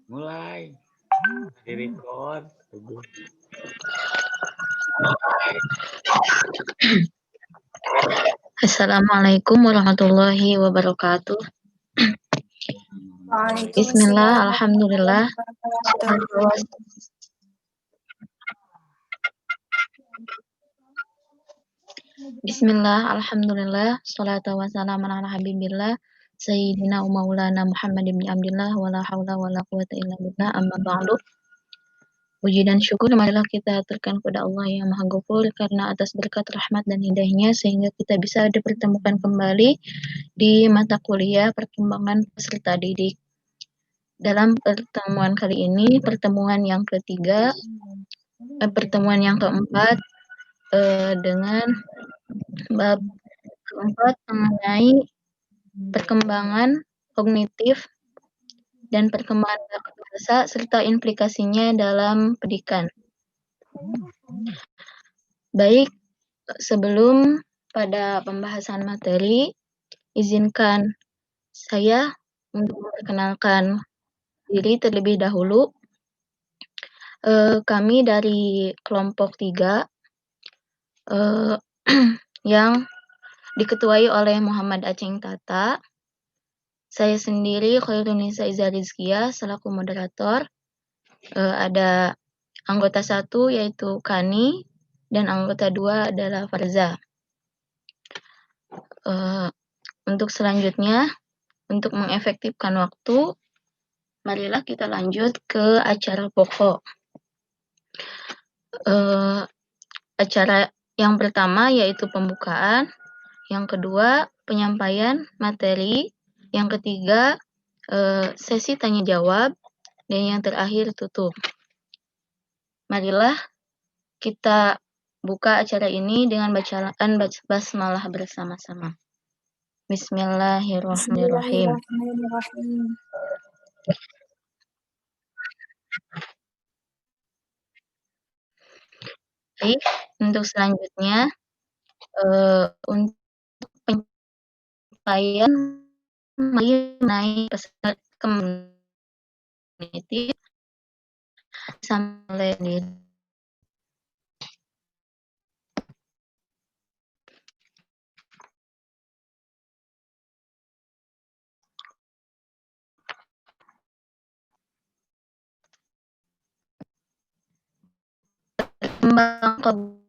Mulai. Di-record. Assalamualaikum warahmatullahi wabarakatuh. Bismillah, alhamdulillah. Bismillah, alhamdulillah. Salatu wassalamu ala habibillah. Sayyidina wa maulana Muhammad ibn Abdillah. Wa la hawla wa la quwata illa billah. Amma ba'du. Puji dan syukur marilah kita aturkan kepada Allah yang Maha Ghafur karena atas berkat rahmat dan hidayahnya sehingga kita bisa dipertemukan kembali di mata kuliah perkembangan peserta didik. Dalam pertemuan kali ini, pertemuan yang ketiga, pertemuan yang keempat dengan bab keempat mengenai perkembangan kognitif dan perkembangan bahasa serta implikasinya dalam pendidikan. Baik, sebelum pada pembahasan materi, izinkan saya untuk memperkenalkan diri terlebih dahulu. Kami dari kelompok 3 yang diketuai oleh Muhammad Aceng Tata. Saya sendiri Khairunisa Iza Rizkia selaku moderator. Ada anggota 1 yaitu Kani dan anggota 2 adalah Farza. Untuk selanjutnya, untuk mengefektifkan waktu, marilah kita lanjut ke acara pokok. Acara yang pertama yaitu pembukaan, yang kedua penyampaian materi, yang ketiga sesi tanya jawab, dan yang terakhir tutup. Marilah kita buka acara ini dengan bacaan basmalah bersama-sama. Bismillahirrahmanirrahim. Baik, untuk selanjutnya untuk penyampaian mengenai peserta community sampai perkembangan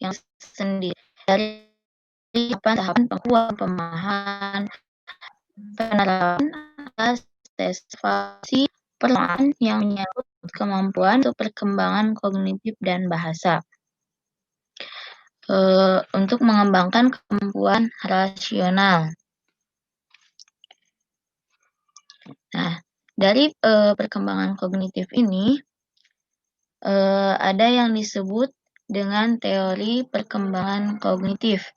yang sendiri dari tahapan penguatan pemahaman penerapan atas tesfasi persoalan yang menyangkut kemampuan untuk perkembangan kognitif dan bahasa. Untuk mengembangkan kemampuan rasional. Nah, dari perkembangan kognitif ini ada yang disebut dengan teori perkembangan kognitif.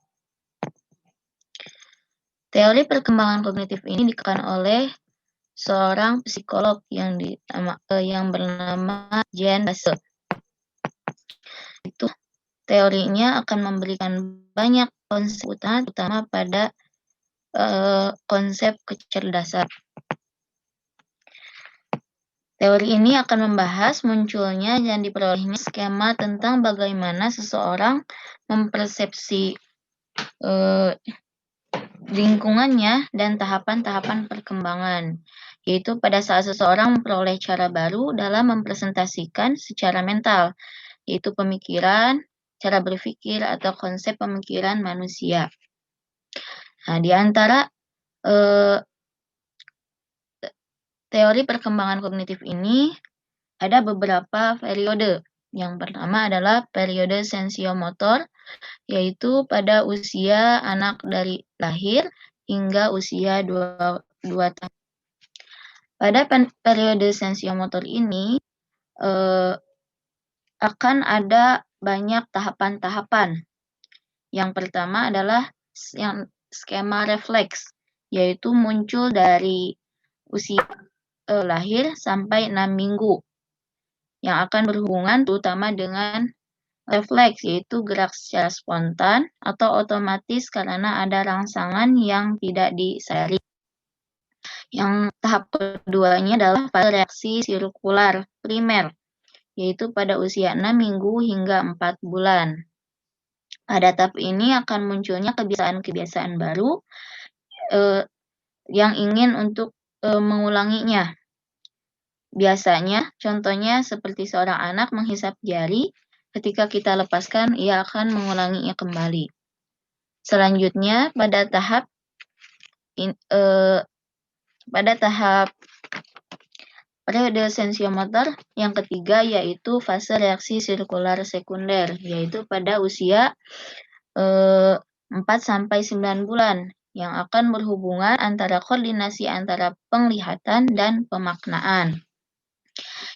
Teori perkembangan kognitif ini dikembangkan oleh seorang psikolog yang bernama Jean Bassel. Itu teorinya akan memberikan banyak konsep utama pada konsep kecerdasan. Teori ini akan membahas munculnya dan diperolehnya skema tentang bagaimana seseorang mempersepsi lingkungannya dan tahapan-tahapan perkembangan, yaitu pada saat seseorang memperoleh cara baru dalam mempresentasikan secara mental, yaitu pemikiran, cara berpikir, atau konsep pemikiran manusia. Nah, di antara eh, teori perkembangan kognitif ini ada beberapa periode. Yang pertama adalah periode sensiomotor, yaitu pada usia anak dari lahir hingga usia 2 tahun. Pada periode sensiomotor ini akan ada banyak tahapan-tahapan. Yang pertama adalah yang skema refleks, yaitu muncul dari usia lahir sampai 6 minggu, yang akan berhubungan terutama dengan refleks, yaitu gerak secara spontan atau otomatis karena ada rangsangan yang tidak disadari. Yang tahap keduanya adalah fase reaksi sirkular primer, yaitu pada usia 6 minggu hingga 4 bulan. Pada tahap ini akan munculnya kebiasaan-kebiasaan baru yang ingin untuk mengulanginya. Biasanya, contohnya seperti seorang anak menghisap jari, ketika kita lepaskan, ia akan mengulanginya kembali. Selanjutnya, pada tahap periode sensiomotor yang ketiga yaitu fase reaksi sirkular sekunder, yaitu pada usia 4-9 bulan, yang akan berhubungan antara koordinasi antara penglihatan dan pemaknaan.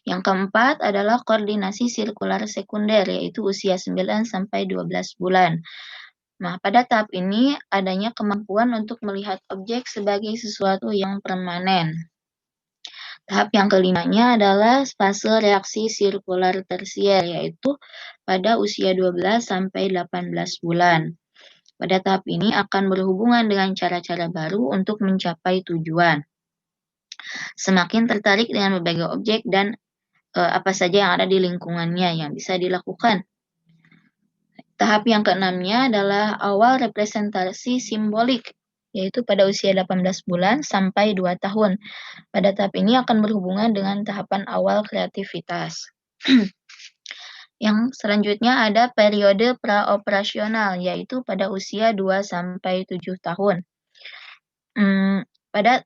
Yang keempat adalah koordinasi sirkular sekunder, yaitu usia 9-12 bulan. Nah, pada tahap ini adanya kemampuan untuk melihat objek sebagai sesuatu yang permanen. Tahap yang kelimanya adalah fase reaksi sirkular tersier, yaitu pada usia 12-18 bulan. Pada tahap ini akan berhubungan dengan cara-cara baru untuk mencapai tujuan. Semakin tertarik dengan berbagai objek dan apa saja yang ada di lingkungannya yang bisa dilakukan. Tahap yang keenamnya adalah awal representasi simbolik, yaitu pada usia 18 bulan sampai 2 tahun. Pada tahap ini akan berhubungan dengan tahapan awal kreativitas. Yang selanjutnya ada periode praoperasional, yaitu pada usia 2-7 tahun. Pada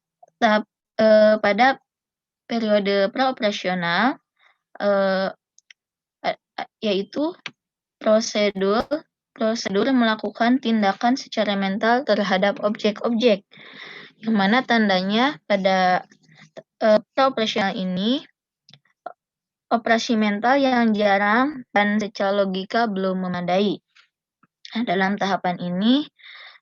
periode praoperasional, yaitu prosedur melakukan tindakan secara mental terhadap objek-objek, yang mana tandanya pada praoperasional ini operasi mental yang jarang dan secara logika belum memadai. Nah, dalam tahapan ini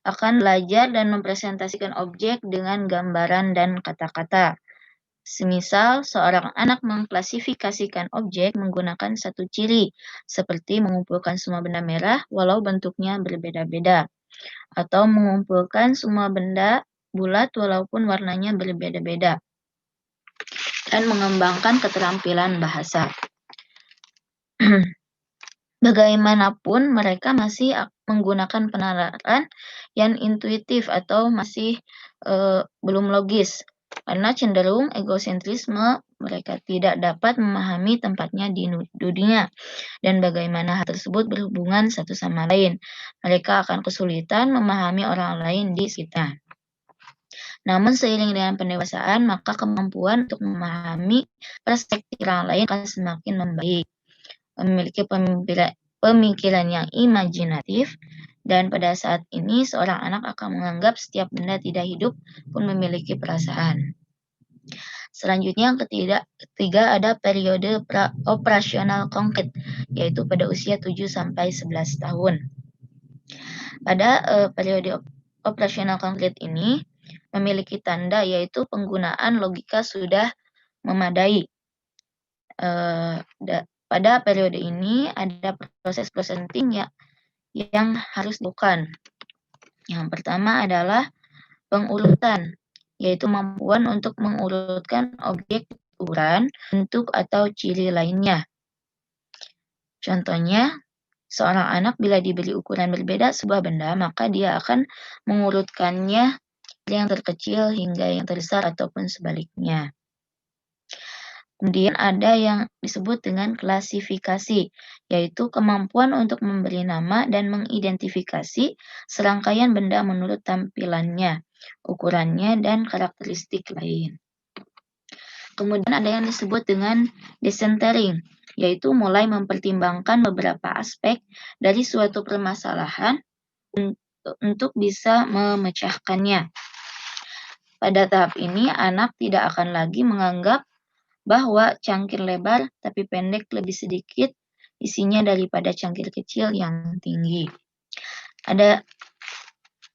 akan belajar dan mempresentasikan objek dengan gambaran dan kata-kata. Semisal, seorang anak mengklasifikasikan objek menggunakan satu ciri, seperti mengumpulkan semua benda merah walau bentuknya berbeda-beda, atau mengumpulkan semua benda bulat walaupun warnanya berbeda-beda, dan mengembangkan keterampilan bahasa. Bagaimanapun, mereka masih menggunakan penalaran yang intuitif atau masih belum logis, karena cenderung egosentrisme. Mereka tidak dapat memahami tempatnya di dunia dan bagaimana hal tersebut berhubungan satu sama lain. Mereka akan kesulitan memahami orang lain di sekitar. Namun seiring dengan pendewasaan, maka kemampuan untuk memahami perspektif orang lain akan semakin membaik. Memiliki pemikiran yang imajinatif, dan pada saat ini seorang anak akan menganggap setiap benda tidak hidup pun memiliki perasaan. Selanjutnya yang ketiga ada periode operasional konkret, yaitu pada usia 7-11 tahun. Pada periode operasional konkret ini memiliki tanda yaitu penggunaan logika sudah memadai. Pada periode ini ada proses penting yang harus dilakukan. Yang pertama adalah pengurutan, yaitu kemampuan untuk mengurutkan objek, ukuran, bentuk, atau ciri lainnya. Contohnya, seorang anak bila diberi ukuran berbeda sebuah benda, maka dia akan mengurutkannya dari yang terkecil hingga yang terbesar ataupun sebaliknya. Kemudian ada yang disebut dengan klasifikasi, yaitu kemampuan untuk memberi nama dan mengidentifikasi serangkaian benda menurut tampilannya, ukurannya, dan karakteristik lain. Kemudian ada yang disebut dengan decentering, yaitu mulai mempertimbangkan beberapa aspek dari suatu permasalahan untuk bisa memecahkannya. Pada tahap ini, anak tidak akan lagi menganggap bahwa cangkir lebar tapi pendek lebih sedikit isinya daripada cangkir kecil yang tinggi.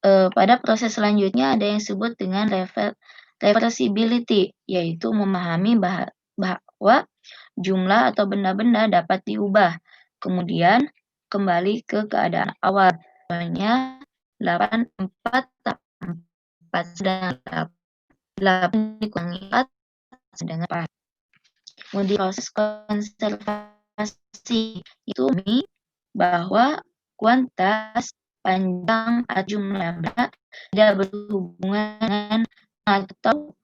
Pada proses selanjutnya ada yang disebut dengan reversibility, yaitu memahami bahwa jumlah atau benda-benda dapat diubah, kemudian kembali ke keadaan awal. Contohnya 8, 4, 4 sedangkan 8 dikurangi 4 sedangkan 4. Kemudian proses konservasi itu bahwa kuantitas, panjang, atau jumlah benda tidak berhubungan dengan atau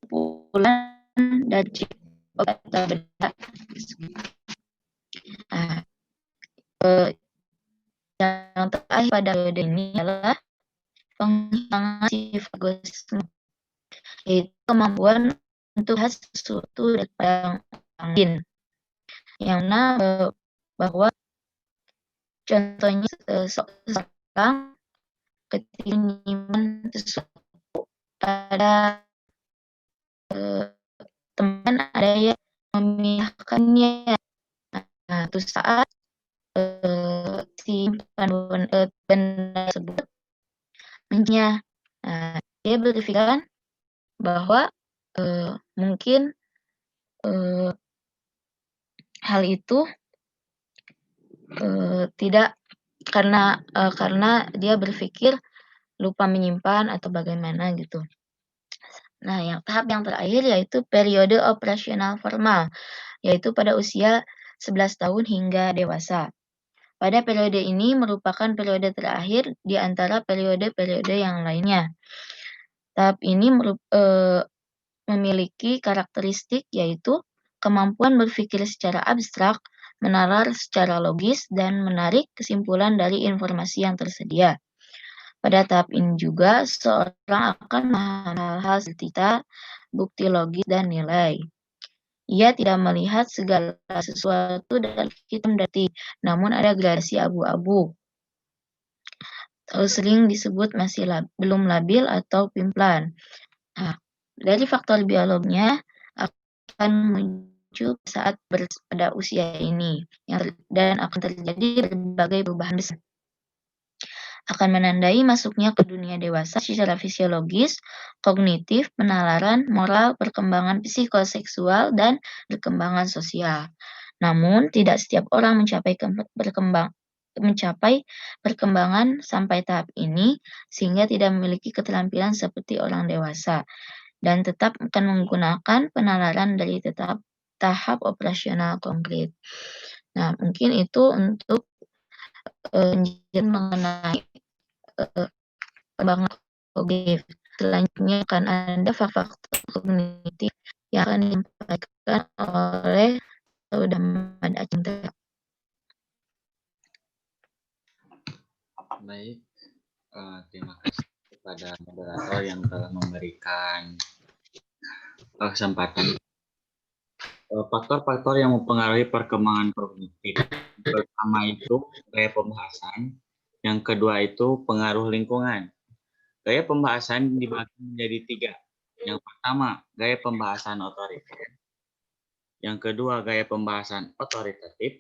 kumpulan dari objek benda. Nah, yang terakhir pada periode ini adalah penghilangan sifagogisme, yaitu kemampuan untuk melihat sesuatu daripada yang lain, yang mana bahwa contohnya seseorang ketika menyimpan sesuatu pada teman ada yang memindahkannya. Nah, itu saat si benda tersebut dia berpikiran bahwa mungkin hal itu tidak karena dia berpikir lupa menyimpan atau bagaimana gitu. Nah, tahap yang terakhir yaitu periode operasional formal, yaitu pada usia 11 tahun hingga dewasa. Pada periode ini merupakan periode terakhir di antara periode-periode yang lainnya. Tahap ini memiliki karakteristik yaitu kemampuan berpikir secara abstrak, menalar secara logis, dan menarik kesimpulan dari informasi yang tersedia. Pada tahap ini juga, seorang akan memahami hal-hal seperti bukti logis dan nilai. Ia tidak melihat segala sesuatu dari hitam dan namun ada gradasi abu-abu. Sering disebut masih belum labil atau pimplan. Nah, dari faktor biologinya akan muncul saat pada usia ini dan akan terjadi berbagai perubahan besar. Akan menandai masuknya ke dunia dewasa secara fisiologis, kognitif, penalaran, moral, perkembangan psikoseksual, dan perkembangan sosial. Namun, tidak setiap orang mencapai perkembangan sampai tahap ini, sehingga tidak memiliki keterampilan seperti orang dewasa, dan tetap akan menggunakan penalaran dari tahap operasional konkret. Nah, mungkin itu untuk mengenai perkembangan kognitif. Selanjutnya akan ada faktor kognitif yang akan disampaikan oleh Saudara Muhammad Acinta. Baik, terima kasih kepada moderator yang telah memberikan kesempatan. Faktor-faktor yang mempengaruhi perkembangan kognitif. Pertama itu gaya pembahasan, yang kedua itu pengaruh lingkungan. Gaya pembahasan dibagi menjadi 3. Yang pertama, gaya pembahasan otoriter. Yang kedua, gaya pembahasan otoritatif.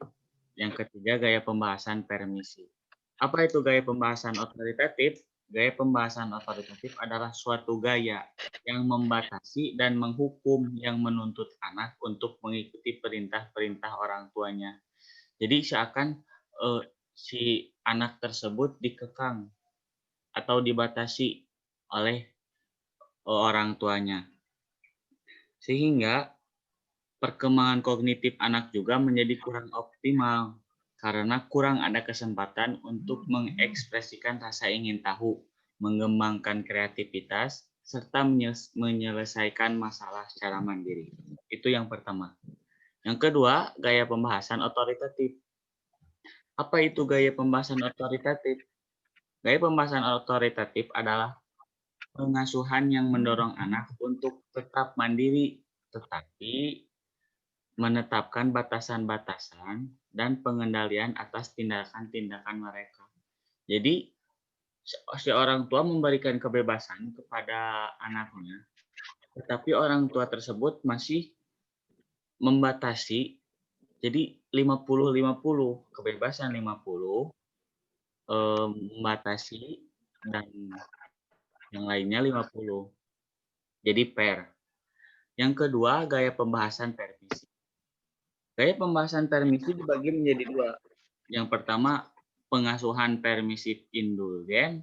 Yang ketiga, gaya pembahasan permisi. Apa itu gaya pembahasan otoritatif? Gaya pembahasan otoritatif adalah suatu gaya yang membatasi dan menghukum yang menuntut anak untuk mengikuti perintah-perintah orang tuanya. Jadi seakan si anak tersebut dikekang atau dibatasi oleh orang tuanya. Sehingga perkembangan kognitif anak juga menjadi kurang optimal karena kurang ada kesempatan untuk mengekspresikan rasa ingin tahu, mengembangkan kreativitas, serta menyelesaikan masalah secara mandiri. Itu yang pertama. Yang kedua, gaya pembahasan otoritatif. Apa itu gaya pembahasan otoritatif? Gaya pembahasan otoritatif adalah pengasuhan yang mendorong anak untuk tetap mandiri, tetapi menetapkan batasan-batasan dan pengendalian atas tindakan-tindakan mereka. Jadi, si orang tua memberikan kebebasan kepada anaknya, tetapi orang tua tersebut masih membatasi. Jadi 50-50, kebebasan 50, membatasi, dan yang lainnya 50. Jadi fair. Yang kedua, gaya pembahasan permisi. Gaya pembahasan permisi dibagi menjadi dua. Yang pertama, pengasuhan permisif indulgen.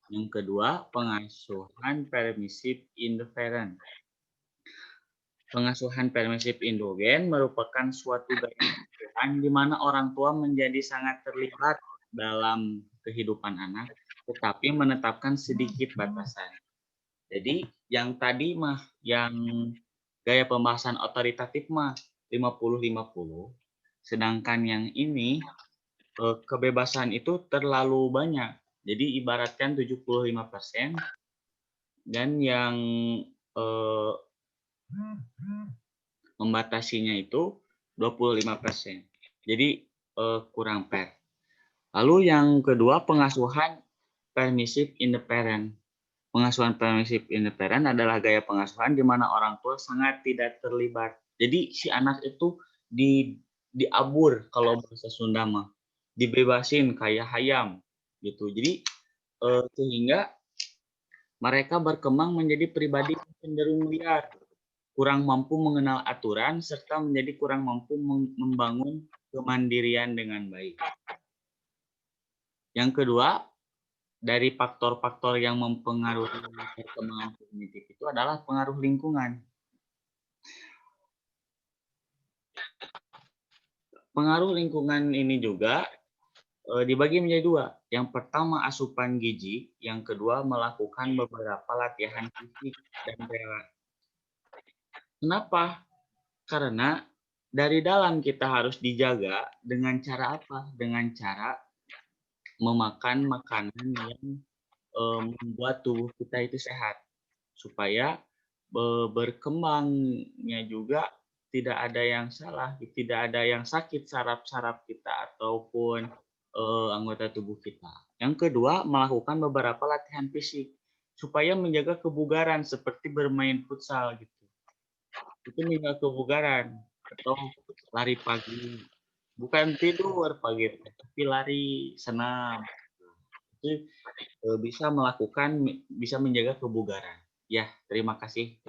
Yang kedua, pengasuhan permisif indiferen. Pengasuhan permisif indulgen merupakan suatu gaya pengasuhan di mana orang tua menjadi sangat terlibat dalam kehidupan anak, tetapi menetapkan sedikit batasan. Jadi yang tadi mah, yang gaya pembahasan otoritatif mah 50-50, sedangkan yang ini kebebasan itu terlalu banyak. Jadi ibaratkan 75%, dan yang membatasinya itu 25%. Jadi kurang fair. Lalu yang kedua, pengasuhan permisif independen. Pengasuhan permisif independen adalah gaya pengasuhan di mana orang tua sangat tidak terlibat. Jadi si anak itu diabur, kalau bahasa Sunda mah, dibebasin kayak hayam gitu. Jadi sehingga mereka berkembang menjadi pribadi yang cenderung liar, kurang mampu mengenal aturan, serta menjadi kurang mampu membangun kemandirian dengan baik. Yang kedua, dari faktor-faktor yang mempengaruhi perkembangan kognitif itu adalah pengaruh lingkungan. Pengaruh lingkungan ini juga dibagi menjadi dua. Yang pertama, asupan gizi. Yang kedua, melakukan beberapa latihan fisik dan rela. Kenapa? Karena dari dalam kita harus dijaga dengan cara apa? Dengan cara memakan makanan yang membuat tubuh kita itu sehat, supaya berkembangnya juga tidak ada yang salah, tidak ada yang sakit saraf-saraf kita ataupun anggota tubuh kita. Yang kedua, melakukan beberapa latihan fisik supaya menjaga kebugaran seperti bermain futsal gitu. Itu menjaga kebugaran, atau lari pagi. Bukan tidur pagi, tapi lari, senam. Itu bisa menjaga kebugaran. Ya, terima kasih.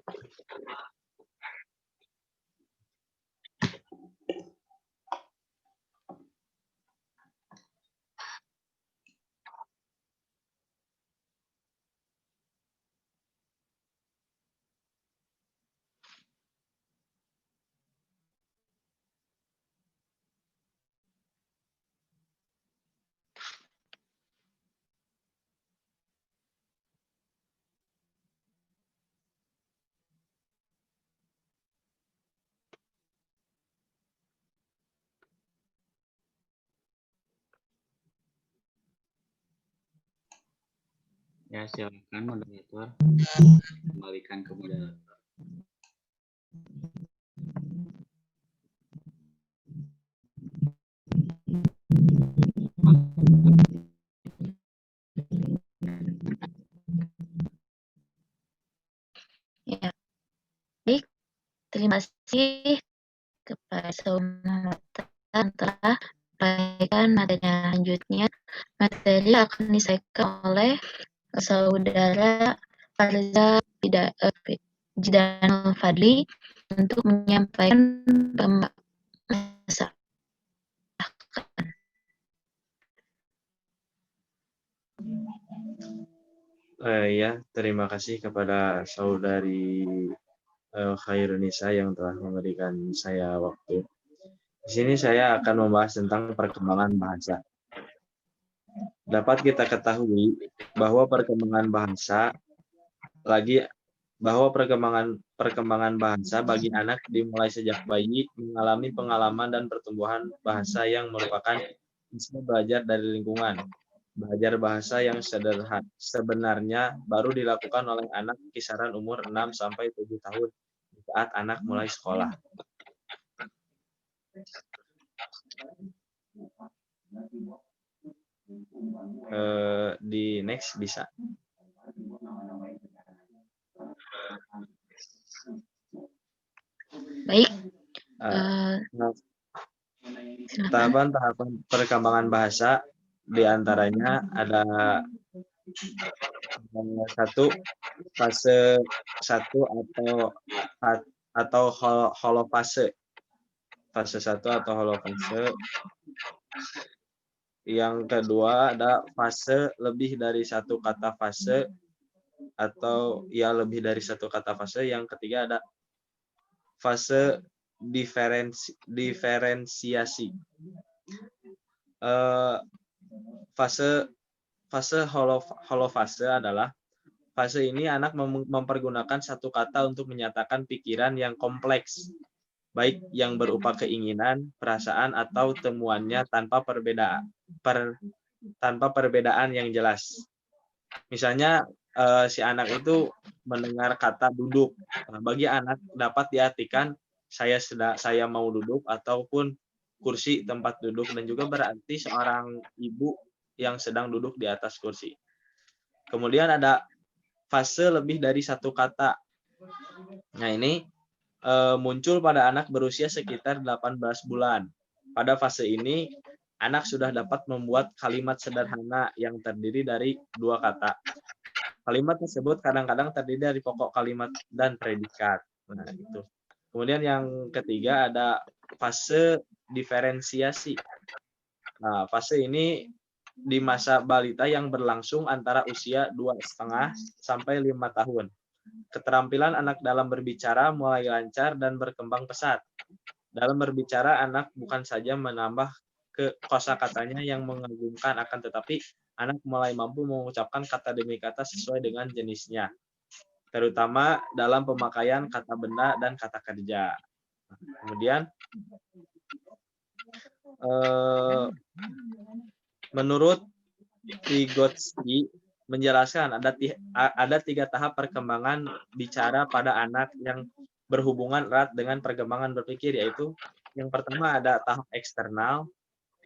Ya, silakan moderator, kembalikan ke moderator. Ya, baik. Terima kasih kepada saudara yang telah menyampaikan materinya. Selanjutnya, materi akan disampaikan oleh saudara Farza Jidan Fadli untuk menyampaikan pembahasan. Ya, terima kasih kepada saudari Khairunisa yang telah memberikan saya waktu. Di sini saya akan membahas tentang perkembangan bahasa. Dapat kita ketahui bahwa perkembangan bahasa lagi bahwa perkembangan bahasa bagi anak dimulai sejak bayi mengalami pengalaman dan pertumbuhan bahasa yang merupakan hasil belajar dari lingkungan. Belajar bahasa yang sebenarnya baru dilakukan oleh anak kisaran umur 6 sampai 7 tahun saat anak mulai sekolah. Di next bisa. Baik. Silakan. Tahapan-tahapan perkembangan bahasa diantaranya ada satu fase 1 atau holofase. Fase 1 atau holofase. Yang kedua ada fase lebih dari satu kata fase atau ya lebih dari satu kata fase. Yang ketiga ada fase diferensiasi. Fase holofase adalah fase ini anak mempergunakan satu kata untuk menyatakan pikiran yang kompleks, baik yang berupa keinginan, perasaan, atau temuannya tanpa perbedaan yang jelas. Misalnya si anak itu mendengar kata duduk. Bagi anak dapat diartikan saya mau duduk ataupun kursi tempat duduk, dan juga berarti seorang ibu yang sedang duduk di atas kursi. Kemudian ada fase lebih dari satu kata. Nah, ini muncul pada anak berusia sekitar 18 bulan. Pada fase ini, anak sudah dapat membuat kalimat sederhana yang terdiri dari dua kata. Kalimat tersebut kadang-kadang terdiri dari pokok kalimat dan predikat. Nah, itu. Kemudian yang ketiga ada fase diferensiasi. Nah, fase ini di masa balita yang berlangsung antara usia 2,5 sampai 5 tahun. Keterampilan anak dalam berbicara mulai lancar dan berkembang pesat. Dalam berbicara, anak bukan saja menambah kosakatanya yang mengagumkan, akan tetapi anak mulai mampu mengucapkan kata demi kata sesuai dengan jenisnya, terutama dalam pemakaian kata benda dan kata kerja. Kemudian, menurut Vygotsky menjelaskan ada 3 tahap perkembangan bicara pada anak yang berhubungan erat dengan perkembangan berpikir, yaitu yang pertama ada tahap eksternal,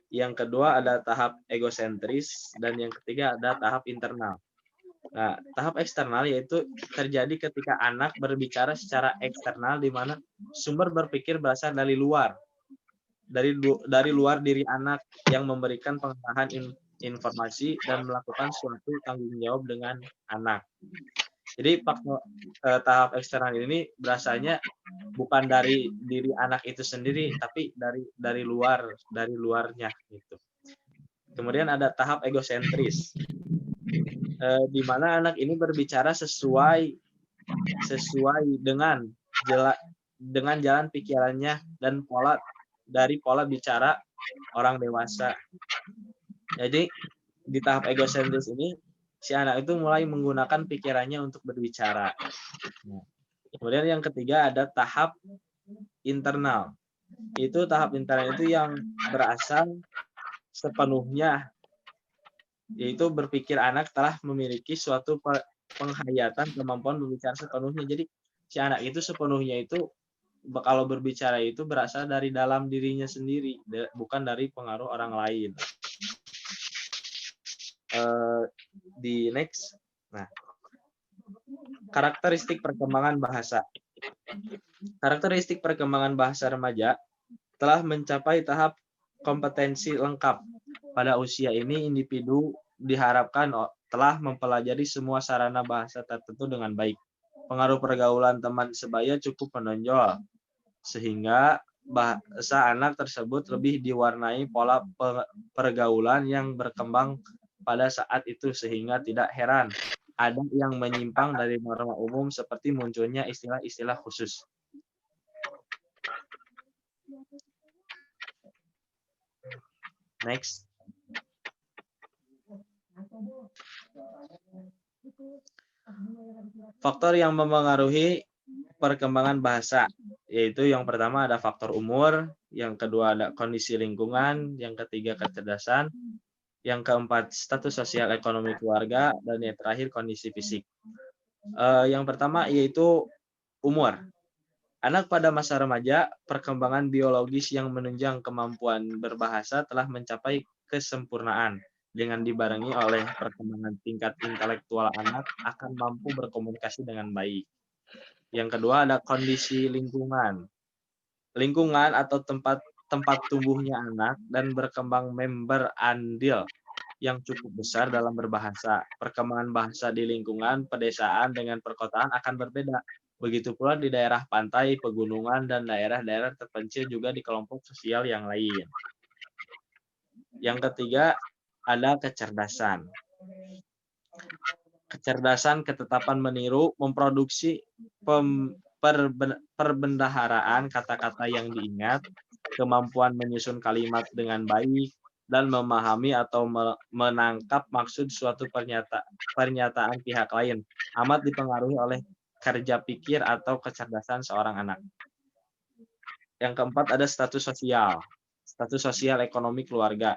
yang kedua ada tahap egosentris, dan yang ketiga ada tahap internal. Nah, tahap eksternal yaitu terjadi ketika anak berbicara secara eksternal, di mana sumber berpikir berasal dari luar, dari luar diri anak yang memberikan pengarahan informasi dan melakukan suatu tanggung jawab dengan anak. Jadi tahap eksternal ini berasanya bukan dari diri anak itu sendiri, tapi dari luarnya gitu. Kemudian ada tahap egosentris, di mana anak ini berbicara sesuai dengan jalan pikirannya dan pola bicara orang dewasa. Jadi di tahap egosentris ini si anak itu mulai menggunakan pikirannya untuk berbicara. Kemudian yang ketiga ada tahap internal. Itu tahap internal itu yang berasal sepenuhnya, yaitu berpikir anak telah memiliki suatu penghayatan kemampuan berbicara sepenuhnya. Jadi si anak itu sepenuhnya itu kalau berbicara itu berasal dari dalam dirinya sendiri, bukan dari pengaruh orang lain. Di next. Nah, karakteristik perkembangan bahasa. Karakteristik perkembangan bahasa remaja telah mencapai tahap kompetensi lengkap. Pada usia ini, individu diharapkan telah mempelajari semua sarana bahasa tertentu dengan baik. Pengaruh pergaulan teman sebaya cukup menonjol, sehingga bahasa anak tersebut lebih diwarnai pola pergaulan yang berkembang pada saat itu, sehingga tidak heran ada yang menyimpang dari norma umum seperti munculnya istilah-istilah khusus. Next. Faktor yang mempengaruhi perkembangan bahasa, yaitu yang pertama ada faktor umur, yang kedua ada kondisi lingkungan, yang ketiga kecerdasan, yang keempat status sosial ekonomi keluarga, dan yang terakhir kondisi fisik. Yang pertama yaitu umur. Anak pada masa remaja, perkembangan biologis yang menunjang kemampuan berbahasa telah mencapai kesempurnaan. Dengan dibarengi oleh perkembangan tingkat intelektual anak akan mampu berkomunikasi dengan baik. Yang kedua ada kondisi lingkungan. Lingkungan atau tempat tumbuhnya anak dan berkembang member andil yang cukup besar dalam berbahasa. Perkembangan bahasa di lingkungan pedesaan dengan perkotaan akan berbeda. Begitu pula di daerah pantai, pegunungan, dan daerah-daerah terpencil juga di kelompok sosial yang lain. Yang ketiga, ada kecerdasan. Kecerdasan ketetapan meniru, memproduksi perbendaharaan kata-kata yang diingat, kemampuan menyusun kalimat dengan baik, dan memahami atau menangkap maksud suatu pernyataan pihak lain amat dipengaruhi oleh kerja pikir atau kecerdasan seorang anak. Yang keempat ada status sosial ekonomi keluarga.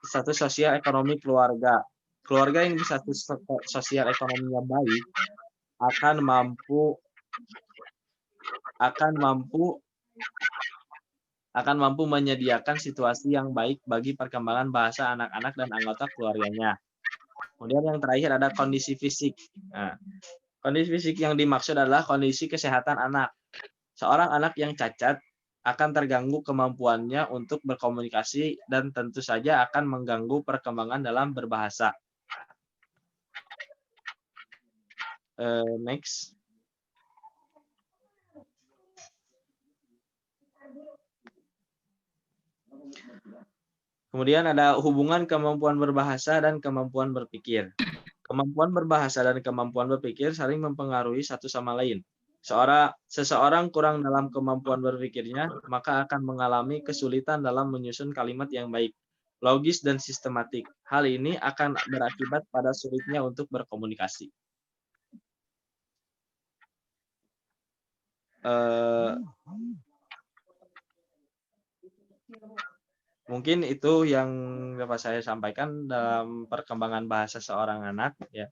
Status sosial ekonomi keluarga. Keluarga yang status sosial ekonominya baik akan mampu menyediakan situasi yang baik bagi perkembangan bahasa anak-anak dan anggota keluarganya. Kemudian yang terakhir ada kondisi fisik. Nah, kondisi fisik yang dimaksud adalah kondisi kesehatan anak. Seorang anak yang cacat akan terganggu kemampuannya untuk berkomunikasi dan tentu saja akan mengganggu perkembangan dalam berbahasa. Next. Kemudian ada hubungan kemampuan berbahasa dan kemampuan berpikir. Kemampuan berbahasa dan kemampuan berpikir saling mempengaruhi satu sama lain. Seseorang kurang dalam kemampuan berpikirnya, maka akan mengalami kesulitan dalam menyusun kalimat yang baik, logis, dan sistematik. Hal ini akan berakibat pada sulitnya untuk berkomunikasi. Mungkin itu yang dapat saya sampaikan dalam perkembangan bahasa seorang anak. Ya.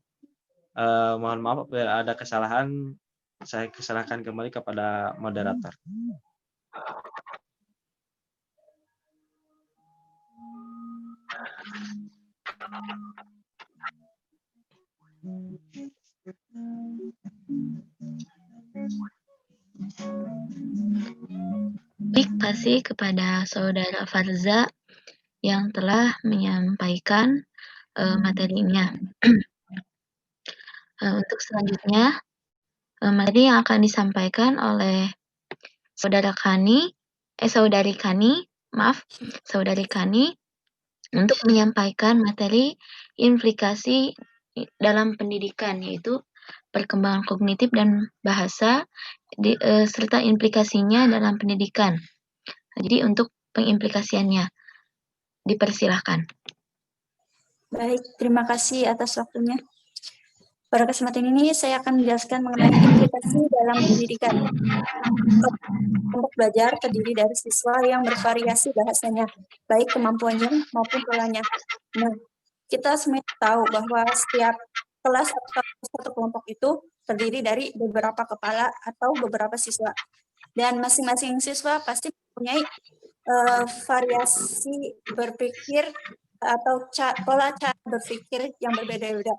Mohon maaf bila ada kesalahan, saya serahkan kembali kepada moderator. Terima kasih kepada Saudara Farza yang telah menyampaikan materinya. Untuk selanjutnya, materi yang akan disampaikan oleh Saudari Kani untuk menyampaikan materi implikasi dalam pendidikan, yaitu perkembangan kognitif dan bahasa serta implikasinya dalam pendidikan. Jadi untuk pengimplikasiannya, dipersilahkan. Baik, terima kasih atas waktunya. Pada kesempatan ini saya akan menjelaskan mengenai implikasi dalam pendidikan. Kelompok belajar terdiri dari siswa yang bervariasi bahasanya, baik kemampuannya maupun polanya. Nah, kita semua tahu bahwa setiap kelas atau satu kelompok itu terdiri dari beberapa kepala atau beberapa siswa. Dan masing-masing siswa pasti mempunyai variasi berpikir atau pola cara berpikir yang berbeda-beda.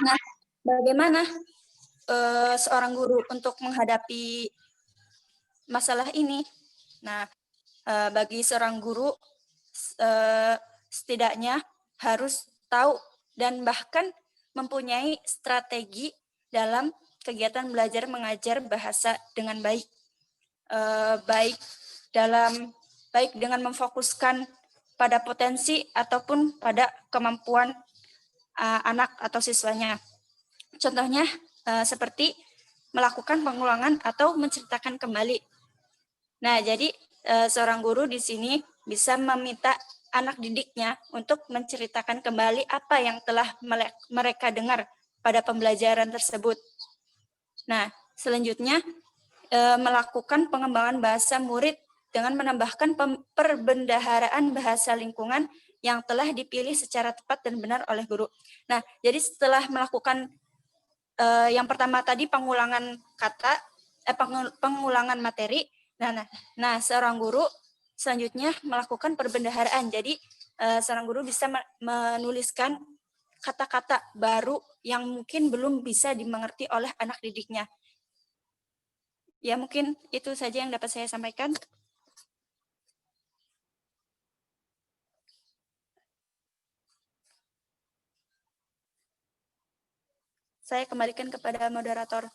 Nah, bagaimana seorang guru untuk menghadapi masalah ini? Nah, bagi seorang guru setidaknya harus tahu dan bahkan mempunyai strategi dalam kegiatan belajar mengajar bahasa dengan baik. Baik dengan memfokuskan pada potensi ataupun pada kemampuan anak atau siswanya. Contohnya seperti melakukan pengulangan atau menceritakan kembali. Nah, jadi seorang guru di sini bisa meminta anak didiknya untuk menceritakan kembali apa yang telah mereka dengar pada pembelajaran tersebut. Nah, selanjutnya melakukan pengembangan bahasa murid dengan menambahkan perbendaharaan bahasa lingkungan yang telah dipilih secara tepat dan benar oleh guru. Nah, jadi setelah melakukan yang pertama tadi pengulangan kata, pengulangan materi, nah seorang guru selanjutnya melakukan perbendaharaan. Jadi seorang guru bisa menuliskan kata-kata baru yang mungkin belum bisa dimengerti oleh anak didiknya. Ya, mungkin itu saja yang dapat saya sampaikan. Saya kembalikan kepada moderator.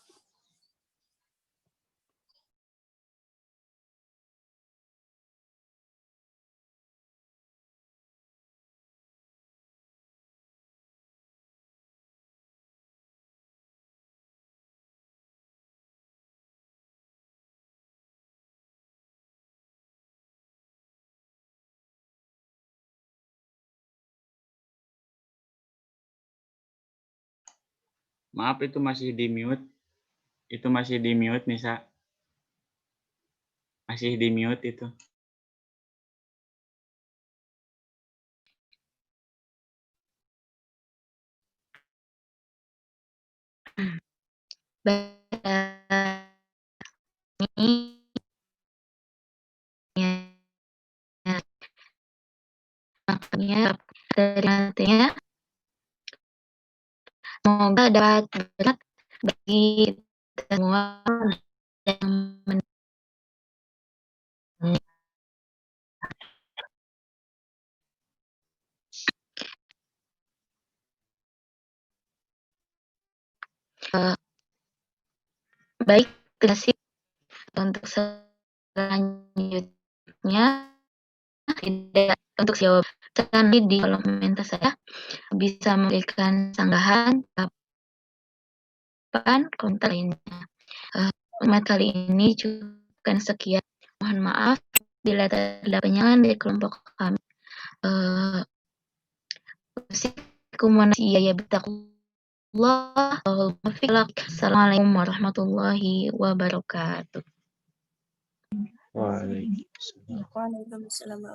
Maaf, itu masih di mute. Itu masih di mute, Nisa. Masih di mute itu. Makanya dari nantinya semoga dapat bermanfaat bagi semua yang baik. Terima kasih. Untuk selanjutnya tidak untuk jawaban di kolom komentar saya bisa memberikan sanggahan kapan komentar lainnya. Materi ini cukup sekian. Mohon maaf bila terdapat penyalahan dari kelompok kami. Assalamualaikum warahmatullahi wabarakatuh. Waalaikumsalam. Waalaikumsalam.